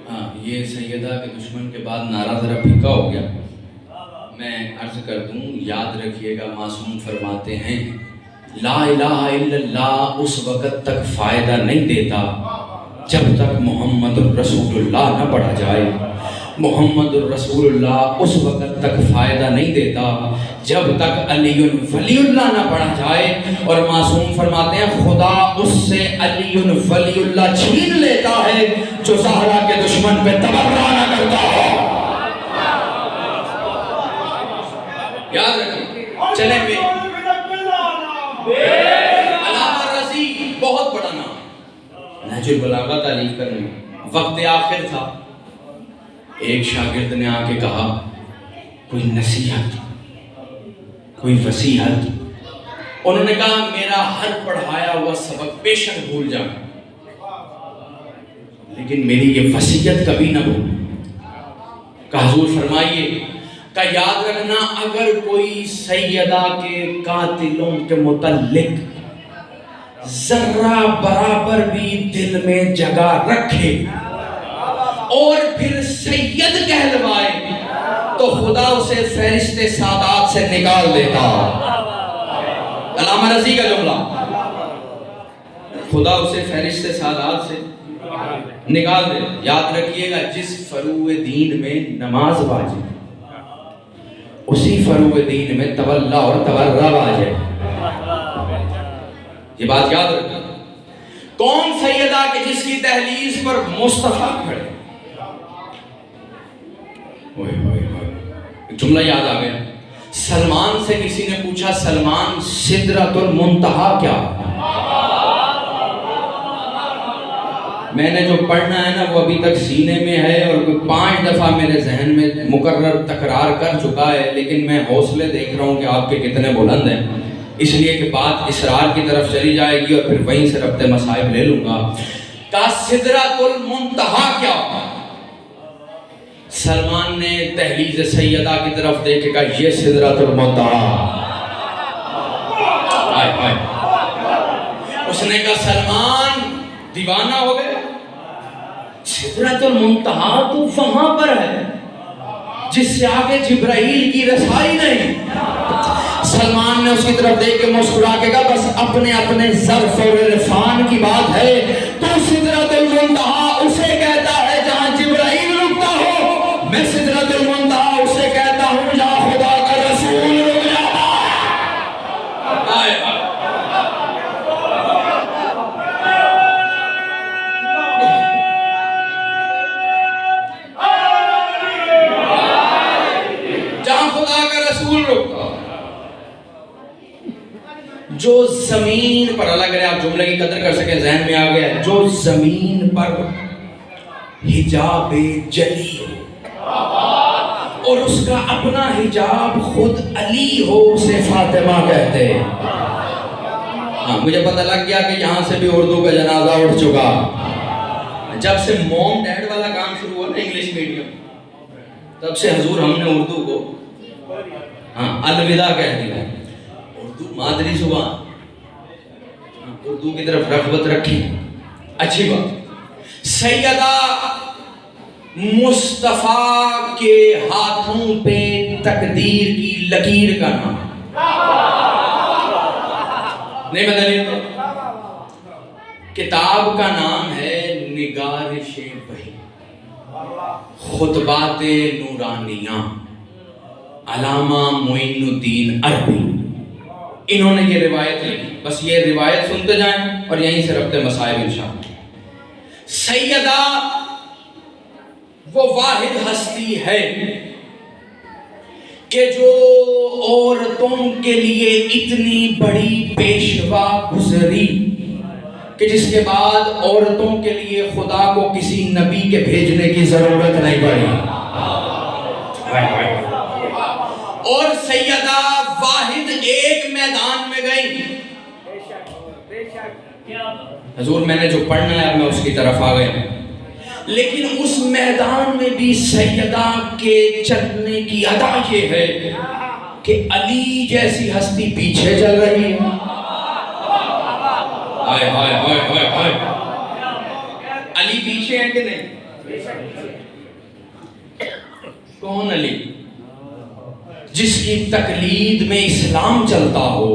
ہاں، یہ سیدہ کے دشمن کے بعد نعرہ ذرا پھیکا ہو گیا۔ میں عرض کر دوں، یاد رکھیے گا، معصوم فرماتے ہیں لا الہ الا اللہ اس وقت تک فائدہ نہیں دیتا جب تک محمد الرسول اللہ نہ پڑھا جائے۔ محمد الرسول اللہ اس وقت تک فائدہ نہیں دیتا جب تک علی ولی اللہ نہ پڑھا جائے۔ اور معصوم فرماتے ہیں خدا اس سے علی ولی اللہ چھین لیتا ہے جو زہرا کے دشمن پہ تبرہ نہ کرتا ہو۔ یاد رکھیں، چلیں پہ علامہ رضی بہت بڑا نام، نہج البلاغہ تعلیف کرنے میں وقت آخر تھا۔ ایک شاگرد نے آ کے کہا کوئی نصیحت، کوئی وصیحت۔ انہوں نے کہا میرا ہر پڑھایا ہوا سبق بے شک بھول جاؤں، لیکن میری یہ وصیت کبھی نہ بھول کہ حضور فرمائیے کہ یاد رکھنا اگر کوئی سیدہ کے قاتلوں کے متعلق ذرہ برابر بھی دل میں جگہ رکھے اور پھر سید کہلوائے تو خدا اسے فہرست سادات سے نکال دیتا. علامہ رضی کا جملہ, خدا اسے فہرست سادات سے نکال دے. یاد رکھیے گا جس فروع دین میں نماز واجب اسی فروع دین میں تولا اور تورع واجب. یہ بات یاد رکھنا. کون سیدہ کہ جس کی دہلیز پر مصطفیٰ کھڑے. جملہ یاد آ گیا. سلمان سے کسی نے پوچھا سلمان سدرۃ المنتہا کیا؟ میں نے جو پڑھنا ہے نا وہ ابھی تک سینے میں ہے اور 5 دفعہ میرے ذہن میں مکرر تکرار کر چکا ہے, لیکن میں حوصلے دیکھ رہا ہوں کہ آپ کے کتنے بلند ہیں, اس لیے کہ بات اسرار کی طرف چلی جائے گی اور پھر وہیں سے ربط مصائب لے لوں گا. کہا سدرۃ المنتہا کیا؟ سلمان نے دہلیز سیدہ کی طرف دیکھ کے کہا یہ سدرۃ المنتہا. اس نے کہا سلمان دیوانہ ہو گئے, سدرۃ المنتہا تو وہاں پر ہے جس سے آگے جبرائیل کی رسائی نہیں. سلمان نے اس کی طرف دیکھ کے مسکرا کے کہا بس اپنے اپنے ظرف اور عرفان کی بات ہے. تو سدرۃ المنتہا اسے کہتا ہے جہاں جبرائیل رکتا ہو, میں سدرۃ المنتہا اسے کہتا ہوں جہاں خدا کا رسول رک جاتا ہے. جہاں خدا کا رسول رکتا ہو. جو زمین پر, اللہ کرے آپ جملے کی قدر کر سکیں, ذہن میں آ گیا, جو زمین پر حجاب جلی ہو اور اس کا اپنا حجاب خود علی ہو اسے فاطمہ کہتے ہیں. ہاں مجھے پتہ لگ گیا کہ یہاں سے بھی اردو کا جنازہ اٹھ چکا. جب سے موم ڈیڈ والا کام شروع ہوا نا انگلش میڈیم, تب سے حضور ہم نے اردو کو الوداع کہہ دیا. اردو مادری زبان, اردو کی طرف رغبت رکھی, اچھی بات. سیدہ مصطفیٰ کے ہاتھوں پہ تقدیر کی لکیر کا نام نہیں بدلے. کتاب کا نام ہے نگارش وحی, خطبات نورانیہ, علامہ معین الدین عربی. انہوں نے یہ روایت لکھی. بس یہ روایت سنتے جائیں اور یہیں سے ربط مصائب انشاءاللہ. سیدہ وہ واحد ہستی ہے کہ جو عورتوں کے لیے اتنی بڑی پیشوا گزری کہ جس کے بعد عورتوں کے لیے خدا کو کسی نبی کے بھیجنے کی ضرورت نہیں پڑی. اور سیدہ واحد ایک میدان میں گئی. حضور میں نے جو پڑھنا ہے میں اس کی طرف آ گیا, لیکن اس میدان میں بھی سیدہ کے چلنے کی ادا یہ ہے کہ علی جیسی ہستی پیچھے چل رہی ہے. ہائے ہائے ہائے ہائے ہائے, علی پیچھے ہیں کہ نہیں؟ کون علی؟ جس کی تقلید میں اسلام چلتا ہو,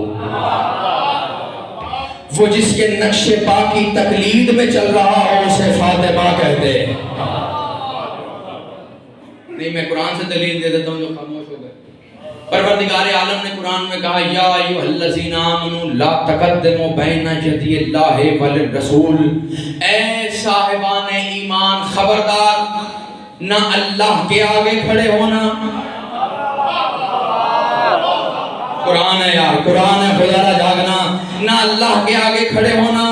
وہ جس کے نقش پا کی تقلید میں چل رہا ہو اسے فاطمہ کہتے ہیں. نہیں میں قرآن سے دلیل دے دیتا ہوں جو خاموش ہو گئے. پروردگار عالم نے قرآن میں کہا یا ایھا الذین آمنوا لا تقدموا بین یدی اللہ والرسول. اے صاحبان ایمان خبردار, نہ اللہ کے آگے کھڑے ہونا. قرآن ہے یار, قرآن ہے, خدا را جاگنا. نہ اللہ کے آگے کھڑے ہونا,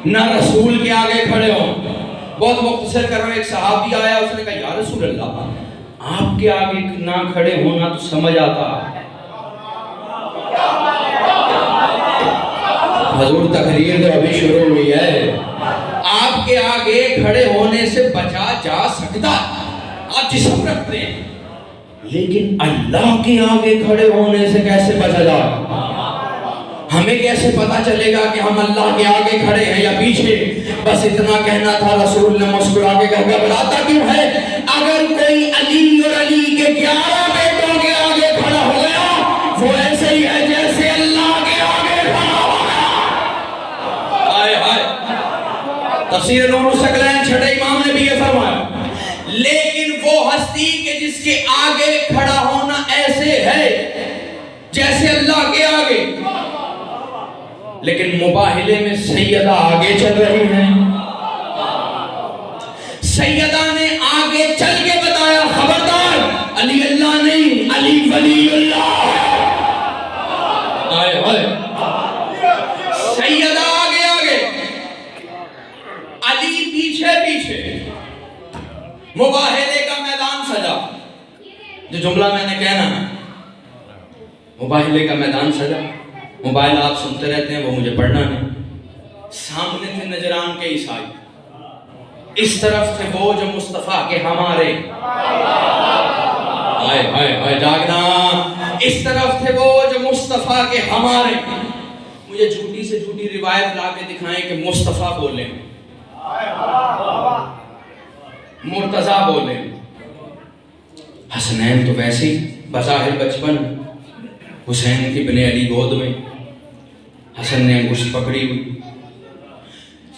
نہ رسول کے آگے کھڑے ہونا. بہت مختصر کر رہا ہوں. ایک صحابی آیا, اس نے کہا یا رسول اللہ آپ کے آگے نہ کھڑے ہونا تو سمجھ آتا. حضور تقریر تو ابھی شروع ہوئی ہے. آپ کے آگے کھڑے ہونے سے بچا جا سکتا، آپ جسم رکھتے ہیں، لیکن اللہ کے آگے کھڑے ہونے سے کیسے بچا جائے؟ ہمیں کیسے پتا چلے گا کہ ہم اللہ کے آگے کھڑے ہیں یا پیچھے؟ بس اتنا کہنا تھا، رسول نے مسکرا کے کہا گھبراتا کیوں ہے؟ اگر کوئی علی اور علی کے 11 بیٹوں کے آگے کھڑا ہو گیا، وہ ایسے ہی ہے جیسے اللہ کے آگے کھڑا ہو گیا۔ آئے آئے، تفسیر نور الثقلین چھٹے امام نے بھی یہ فرمایا، لیکن وہ ہستی کہ جس کے آگے کھڑا ہونا ایسے ہے جیسے اللہ کے آگے، لیکن مباہلے میں سیدہ آگے چل رہی ہیں، سیدہ نے آگے چل کے بتایا خبردار علی اللہ نہیں، علی ولی اللہ۔ آئے آئے، سیدہ آگے آگے، علی پیچھے پیچھے، مباہلے کا میدان سجا۔ جو جملہ میں نے کہنا، مباہلے کا میدان سجا، موبائل آپ سنتے رہتے ہیں، وہ مجھے پڑھنا نہیں۔ سامنے تھے نجران کے عیسائی، اس طرف تھے وہ جو مصطفیٰ کے ہمارے، آئے آئے آئے جاگنا، اس طرف تھے وہ جو مصطفیٰ کے ہمارے۔ مجھے جھوٹی سے جھوٹی روایت لا کے دکھائیں کہ مصطفیٰ بولیں، مرتضیٰ بولیں۔ حسنین تو ویسے ہی بظاہر بچپن، حسین ابن علی گود میں، حسن نے انگشت پکڑی ہوئی۔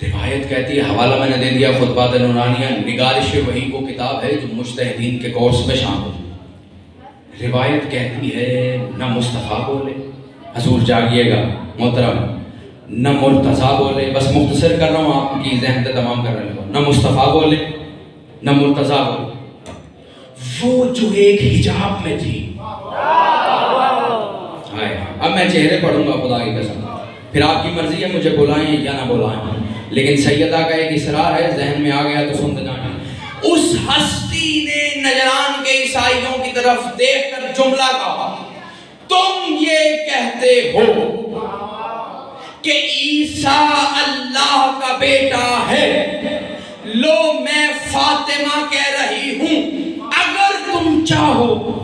روایت کہتی ہے، حوالہ میں نے دے دیا خطبات نورانیہ، نگارش وحی کو کتاب ہے جو مجتہدین کے کورس میں شامل ہے۔ روایت کہتی ہے نہ مصطفیٰ بولے، حضور جاگیے گا محترم، نہ مرتضیٰ بولے، بس مختصر کر رہا ہوں آپ کی ذہن سے تمام کرنے لگا، نہ مصطفیٰ بولے نہ مرتضیٰ بولے۔ وہ جو ایک حجاب میں تھی، اب میں چہرے پڑھوں گا خدا کی قسم، پھر آپ کی مرضی ہے مجھے بلائیں یا نہ بلائیں، لیکن سیدہ کا ایک اصرار ہے، ذہن میں آ گیا تو سنتے جانا۔ اس ہستی نے نجران کے عیسائیوں کی طرف دیکھ کر جملہ کہا، تم یہ کہتے ہو کہ عیسیٰ اللہ کا بیٹا ہے، لو میں فاطمہ کہہ رہی ہوں، اگر تم چاہو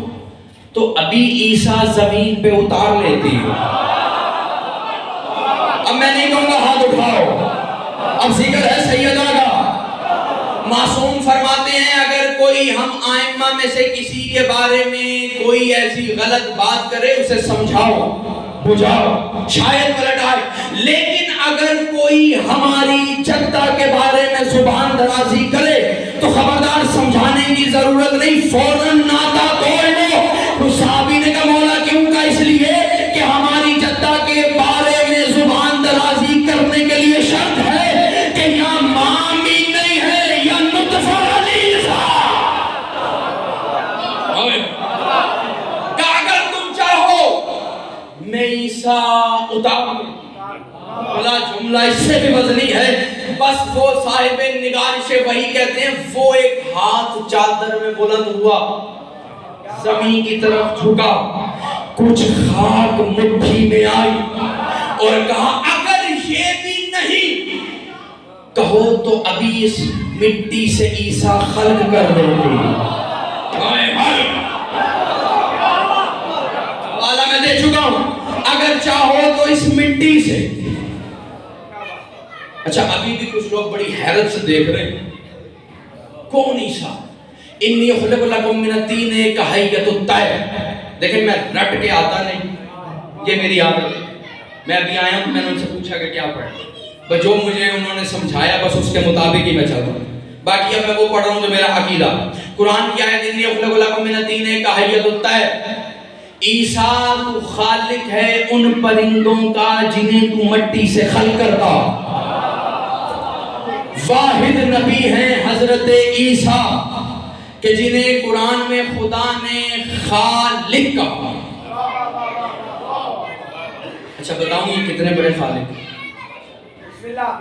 تو ابھی عیسیٰ زمین پہ اتار لیتی ہو۔ اب میں نہیں کہوں گا ہاتھ اٹھاؤ، اب ذکر ہے سیدہ کا۔ معصوم فرماتے ہیں اگر کوئی ہم ائمہ میں سے کسی کے بارے میں کوئی ایسی غلط بات کرے، اسے سمجھاؤ، بجھاؤ، شاید پلٹ آئے، لیکن اگر کوئی ہماری جدہ کے بارے میں زبان درازی کرے تو خبردار سمجھانے کی ضرورت نہیں، فوراً ناتا توڑ لو۔ صحابی نے کہا مولا کیوں؟ کا اس لیے کہ ہماری جدہ کے بارے میں زبان درازی کرنے کے لیے شرط ہے کہ یا ماں بھی نہیں ہے یا نطفہ علیزہ۔ کہ اگر تم چاہو میں عیسیٰ اتار دوں۔ بلا جملہ اس سے بھی وزنی ہے، بس وہ صاحب نگارش وحی کہتے ہیں وہ ایک ہاتھ چادر میں بلند ہوا، زمین کی طرف جھکا، کچھ خاک مٹھی میں آئی اور کہا اگر یہ بھی نہیں کہو تو ابھی اس مٹی سے عیسیٰ خلق کر دیتے۔ والا میں دے چکا ہوں، اگر چاہو تو اس مٹی سے۔ اچھا ابھی بھی کچھ لوگ بڑی حیرت سے دیکھ رہے ہیں، کون عیسیٰ؟ انی خلق لکم من الطین کہیۃ الطیر۔ دیکھیں میں رٹ کے آتا نہیں، یہ میری عادت ہے، میں ابھی آیا ہوں میں نے ان سے پوچھا کہ کیا پڑھیں، بس جو مجھے انہوں نے سمجھایا بس اس کے مطابق ہی میں چلتا ہوں، باقی اب میں وہ پڑھ رہا ہوں جو میرا عقیدہ۔ قرآن کی آیت انی خلق لکم من الطین کہیۃ الطیر، عیسیٰ تو خالق ہے ان پرندوں کا جنہیں تو مٹی سے خلق کرتا۔ واحد نبی ہیں حضرت عیسیٰ کہ جنہیں قرآن میں خدا نے خالق کہا۔ اچھا بتاؤں یہ کتنے بڑے خالق ہیں؟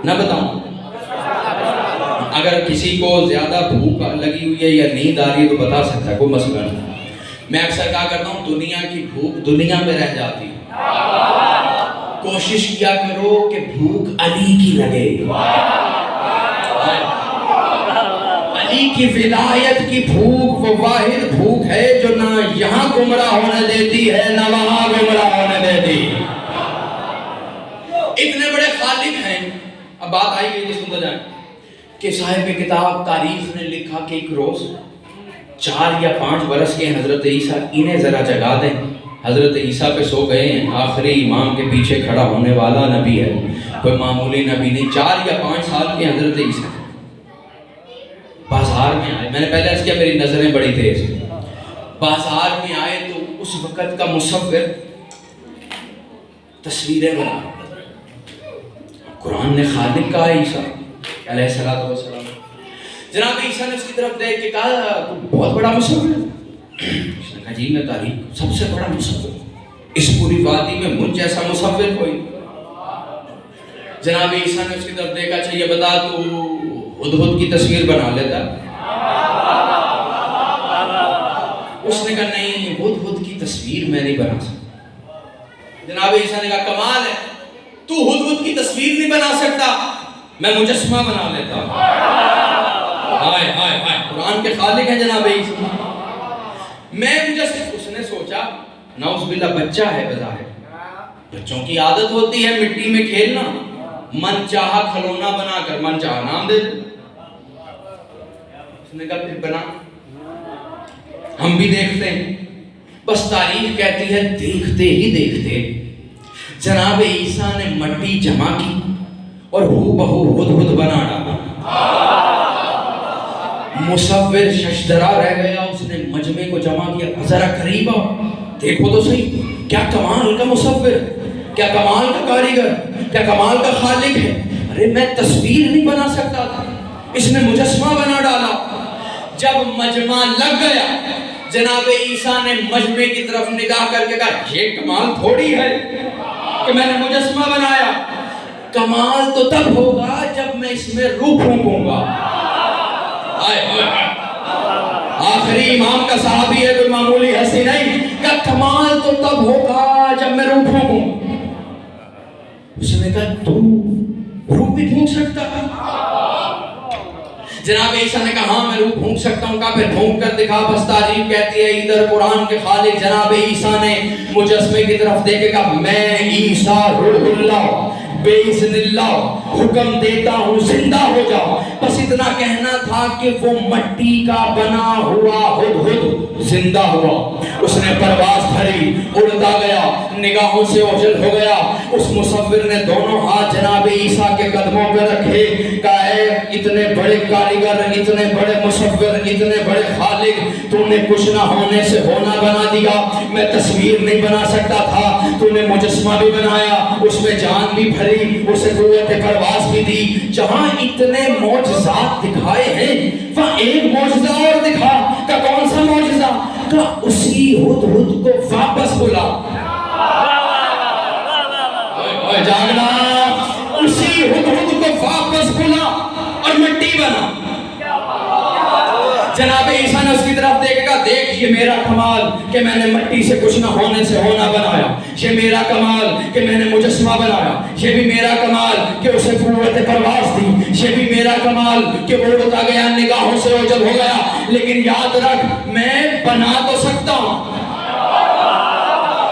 نہ بتاؤں؟ اگر کسی کو زیادہ بھوک لگی ہوئی ہے یا نیند آ رہی ہے تو بتا سکتا ہے، کوئی مسئلہ نہیں۔ میں اکثر کہا کرتا ہوں دنیا کی بھوک دنیا میں رہ جاتی ہے، کوشش کیا کرو کہ بھوک علی کی لگے۔ علی کی ولایت کی بھوک وہ واحد بھوک ہے جو نہ یہاں گمراہ ہونے دیتی ہے نہ وہاں گمراہ ہونے دیتی. اتنے بڑے خالق ہیں. اب بات آئی گئی تو سنتے جائیں کہ صاحب کتاب تاریخ نے لکھا کہ ایک روز 4 یا 5 برس کے حضرت عیسیٰ انہیں ذرا جگا دیں. حضرت عیسیٰ پہ سو گئے ہیں, آخری امام کے پیچھے کھڑا ہونے والا نبی ہے, کوئی معمولی نبی نہیں. 4 یا 5 سال کے حضرت عیسیٰ بازار میں آئے. میں نے پہلے عرض کیا میری نظریں بڑی تیز. بازار میں آئے تو اس وقت کا مصور تصویریں بنا. قرآن نے خالق کہا عیسیٰ علیہ السلام. جناب عیسیٰ نے اس کی طرف دیکھ کے کہا تو بہت بڑا مصور ہے. اس نے کہا جی میں تاریخ سب سے بڑا مصور, اس پوری وادی میں مجھ جیسا مصور کوئی. جناب عیسیٰ نے اس کی طرف دیکھا, اچھا یہ بتا تو ہدہد کی تصویر بنا لیتا؟ اس نے کہا نہیں, ہدہد کی تصویر میں نہیں بنا سکتا. جناب عیسیٰ نے کہا کمال ہے, تو ہدہد کی تصویر نہیں بنا سکتا, میں مجسمہ بنا لیتا. ہائے ہائے ہائے, قرآن کے خالق ہیں جناب عیسیٰ. میں مجسمہ. اس نے سوچا نعوذ باللہ بچہ ہے بظاہر, بچوں کی عادت ہوتی ہے مٹی میں کھیلنا, من چاہا کھلونا بنا کر من چاہا نام دے دو. اس نے کہا پھر بنا, ہم بھی دیکھتے ہیں. بس تاریخ کہتی ہے دیکھتے ہی دیکھتے جناب عیسیٰ نے مٹی جمع کی اور ہو بہو ہدہد بنا ڈالا. مصور ششدرا رہ گیا, اس نے مجمع کو جمع کیا. ذرا قریب آؤ دیکھو تو صحیح, کیا کمال کا مصور, کیا کمال کا کاریگر, کیا کمال کا خالق ہے. ارے میں تصویر نہیں بنا سکتا تھا, اس نے مجسمہ بنا ڈالا. جب مجمع لگ گیا جناب عیسیٰ نے مجمع کی طرف نگاہ کر کے کہا یہ کمال تھوڑی ہے کہ میں نے مجسمہ بنایا, کمال تو تب ہوگا جب میں اس میں روح پھونکوں گا. آخری امام کا صحابی ہے, کوئی معمولی ہستی نہیں. کہ کمال تو تب ہوگا جب میں روح پھونکوں. اس نے کہا تو روح بھی پھونک سکتا ہے؟ جناب عیسیٰ نے کہا ہاں میں روح پھونک سکتا ہوں. کہا پھر پھونک کر دکھا. بس تاریخ کہتی ہے ادھر قرآن کے خالق جناب عیسیٰ نے مجسمے کی طرف دیکھ کے کہا میں عیسیٰ روح اللہ بِإِذْنِ اللہ حکم دیتا ہوں زندہ ہو جاؤ. بس اتنا کہنا تھا کہ وہ مٹی کا بنا ہوا ہدہد زندہ ہوا. اس نے پرواز بھری, اڑتا گیا, نگاہوں سے اوجھل ہو گیا. اس مصور نے دونوں ہاتھ جناب عیسیٰ کے قدموں پہ رکھے. کہا اے اتنے بڑے کاریگر, اتنے بڑے مصور, اتنے بڑے خالق, تو نے کچھ نہ ہونے سے ہونا بنا دیا. میں تصویر نہیں بنا سکتا تھا, تو نے مجسمہ بھی بنایا, اس میں جان بھی بھری, اسے قوت پرواز بھی دی. جہاں اتنے معجزات دکھائے ہیں وہاں ایک معجزہ اور دکھا. کہ کون سا معجزہ؟ کہ اسی ہدہد کو واپس بلا. جاگنا, اسی ہدہد کو واپس بلا اور مٹی بنا. جناب عیسیٰ نے اس کی طرف دیکھ کہا دیکھ یہ میرا کمال کہ میں نے مٹی سے کچھ نہ ہونے سے ہونا بنایا. یہ میرا کمال کہ میں نے مجسمہ بنایا. یہ بھی میرا کمال کہ اسے قوت پرواز دی. یہ بھی میرا کمال کہ وہ اڑتا گیا, نگاہوں سے اوجھل ہو گیا. لیکن یاد رکھ میں بنا تو سکتا ہوں.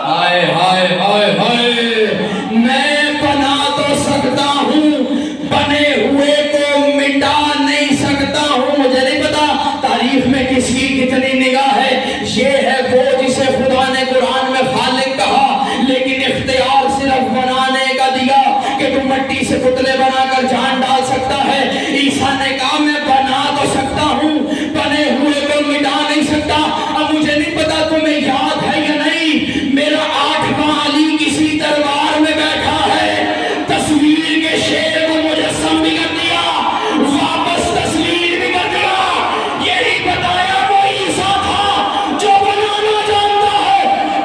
ہائے ہائے ہائے ہائے, میں بنا تو سکتا ہوں, بنے ہوئے کو مٹا نہیں سکتا ہوں. مجھے نہیں پتا تاریخ میں کس کی کتنی نگاہ ہے. یہ ہے وہ جسے خدا نے قرآن میں خالق کہا, لیکن اختیار صرف بنانے کا دیا کہ تم مٹی سے پتلے بنا کر جان ڈال سکتا ہے. عیسیٰ نے کہا میں بنا تو سکتا ہوں, بنے ہوئے کو مٹا نہیں سکتا. اب مجھے نہیں پتا تمہیں یاد ہے یا نہیں, میرا 8واں علی کسی دربار میں بیٹھا ہے, تصویر کے شیر کو مجسم بھی کر دیا, واپس تصویر بھی کر دیا. یہی بتایا وہ عیسیٰ تھا جو بنانا جانتا ہے,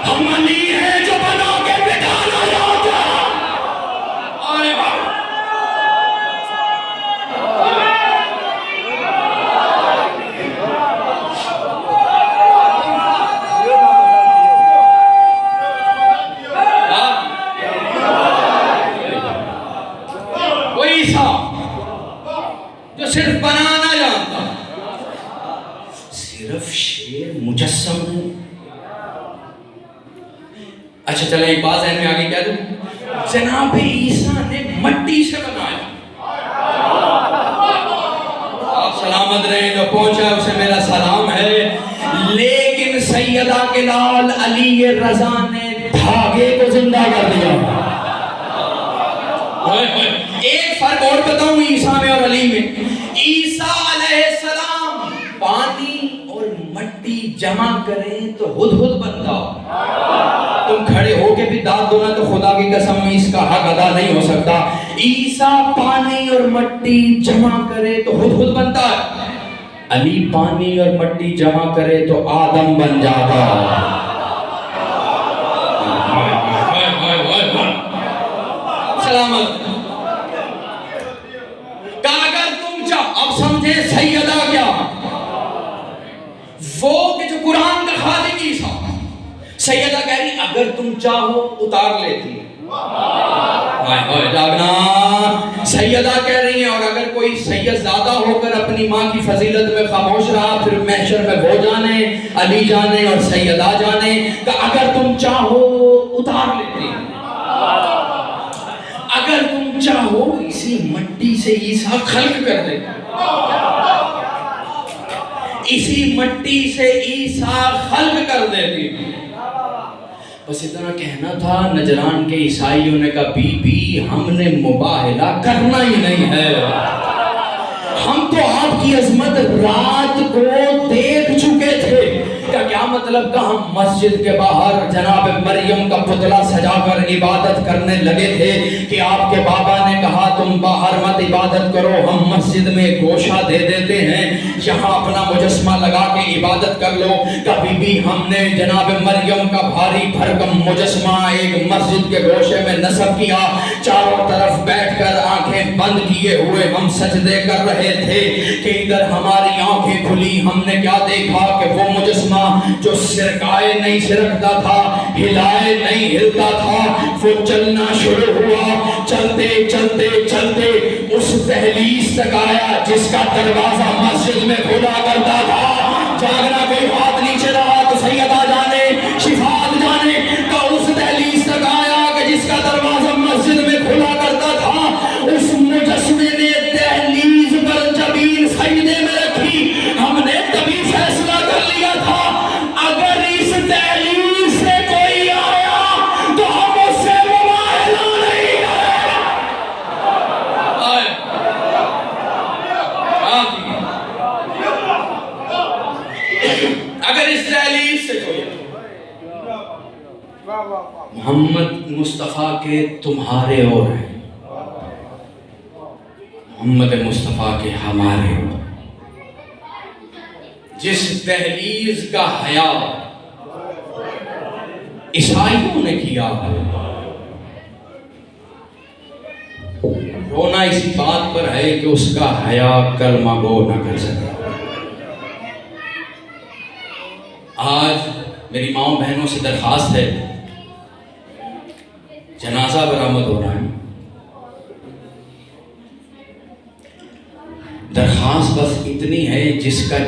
ہم علی ہیں جو بنا کے بٹھانا جانتا ہے. صرف بنانا جانتا، صرف شیر مجسم ہے۔ اچھا چلیں ایک بات ذہن میں آگے کہہ دوں، جناب عیسیٰ نے مٹی سے بنایا۔ آپ سلامت رہیں، جو پہنچا ہے اسے میرا سلام ہے، لیکن سیدہ کے لال علی رضا نے دھاگے کو زندہ کر دیا۔ ایک فرق اور بتاؤں عیسیٰ میں اور علی میں، عیسیٰ علیہ السلام پانی اور مٹی جمع کریں تو ہدہد بنتا، تم کھڑے ہو کے بھی داد دو نا تو خدا کی قسم میں اس کا حق ادا نہیں ہو سکتا۔ عیسیٰ پانی اور مٹی جمع کرے تو ہدہد بنتا ہے، علی پانی اور مٹی جمع کرے تو آدم بن جاتا۔ سلامت کہ اگر تم چاہ، اب سمجھے سیدہ کیا، وہ کہ جو قرآن کا خالق عیسیٰ، سیدہ کہہ رہی اگر تم چاہو اتار لیتی، جاگنا، سیدہ کہہ رہی ہیں، اور اگر کوئی سید زیادہ ہو کر اپنی ماں کی فضیلت میں خاموش رہا، پھر محشر میں وہ جانے، علی جانے اور سیدہ جانے کہ اگر تم چاہو اتار لیتی، اگر تم چاہو اسی مٹی سے عیسیٰ خلق کر دے، اسی مٹی سے عیسیٰ خلق کر دیتی۔ بس اتنا کہنا تھا، نجران کے عیسائیوں نے کہا بی بی ہم نے مباہلہ کرنا ہی نہیں ہے، ہم تو آپ کی عظمت رات کو دیکھ چکے تھے۔ کیا مطلب کہ ہم مسجد کے باہر جناب مریم کا پتلا سجا کر عبادت کرنے لگے تھے کہ آپ کے بابا نے کہا تم باہر مت عبادت کرو، ہم مسجد میں گوشہ دے دیتے ہیں، یہاں اپنا مجسمہ لگا کے عبادت کر لو۔ کبھی بھی ہم نے جناب مریم کا بھاری بھرکم مجسمہ ایک مسجد کے گوشے میں نصب کیا، چاروں طرف بیٹھ کر آنکھیں بند کیے ہوئے ہم سجدے کر رہے تھے کہ ادھر ہماری آنکھیں کھلی، ہم نے کیا دیکھا کہ وہ مجسمہ جو سرکائے نہیں سرکتا تھا، ہلائے نہیں ہلتا تھا، وہ چلنا شروع ہوا، چلتے چلتے چلتے اس دہلیز تک آیا جس کا دروازہ مسجد میں کھلا کرتا تھا۔ جاگنا کوئی بات نیچے رہا تو سیدہ جانے، شفاعت جانے، کہ اس دہلیز تک آیا کہ جس کا دروازہ مسجد میں کھلا کرتا تھا۔ اس مجسمے نے دہلیز پر جبین سجدے میں رکھی، ہم نے تبھی فیصلہ کر لیا تھا اگر اس دہلیز سے کوئی آیا تو ہم اس سے مباہلہ نہیں کریں۔ اگر اس دہلیز سے کوئی آیا، محمد مصطفیٰ کے تمہارے اور ہیں، محمد مصطفیٰ کے ہمارے اور، جس دہلیز کا حیا عیسائیوں نے کیا ہے، رونا اسی بات پر ہے کہ اس کا حیا کلمہ گو نہ کر سکے۔ آج میری ماں بہنوں سے درخواست ہے، جنازہ برآمد ہو رہا ہے، درخواست بس اتنی ہے جس کا